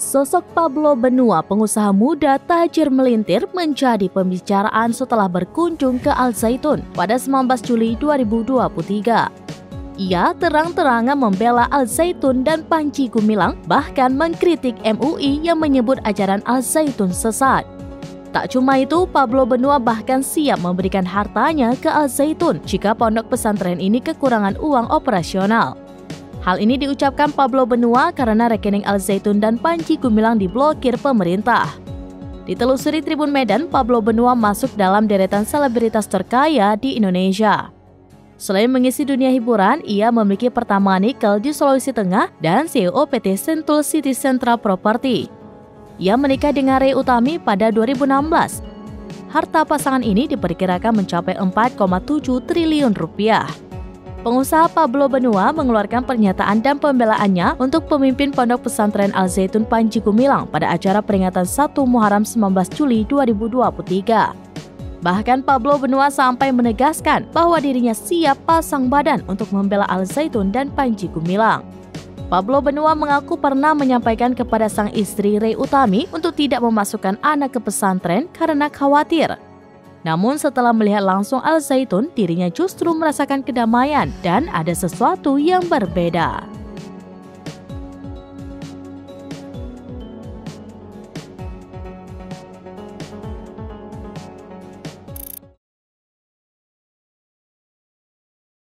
Sosok Pablo Benua, pengusaha muda tajir melintir, menjadi pembicaraan setelah berkunjung ke Al Zaitun pada 19 Juli 2023. Ia terang-terangan membela Al Zaitun dan Panji Gumilang, bahkan mengkritik MUI yang menyebut ajaran Al Zaitun sesat. Tak cuma itu, Pablo Benua bahkan siap memberikan hartanya ke Al Zaitun jika pondok pesantren ini kekurangan uang operasional. Hal ini diucapkan Pablo Benua karena rekening Al Zaitun dan Panji Gumilang diblokir pemerintah. Ditelusuri Tribun Medan, Pablo Benua masuk dalam deretan selebritas terkaya di Indonesia. Selain mengisi dunia hiburan, ia memiliki pertambangan nikel di Sulawesi Tengah dan CEO PT Sentul City Central Property. Ia menikah dengan Ray Utami pada 2016. Harta pasangan ini diperkirakan mencapai 4,7 triliun rupiah. Pengusaha Pablo Benua mengeluarkan pernyataan dan pembelaannya untuk pemimpin pondok pesantren Al Zaitun Panji Gumilang pada acara peringatan 1 Muharram 19 Juli 2023. Bahkan Pablo Benua sampai menegaskan bahwa dirinya siap pasang badan untuk membela Al Zaitun dan Panji Gumilang. Pablo Benua mengaku pernah menyampaikan kepada sang istri Ray Utami untuk tidak memasukkan anak ke pesantren karena khawatir. Namun setelah melihat langsung Al Zaitun, dirinya justru merasakan kedamaian dan ada sesuatu yang berbeda.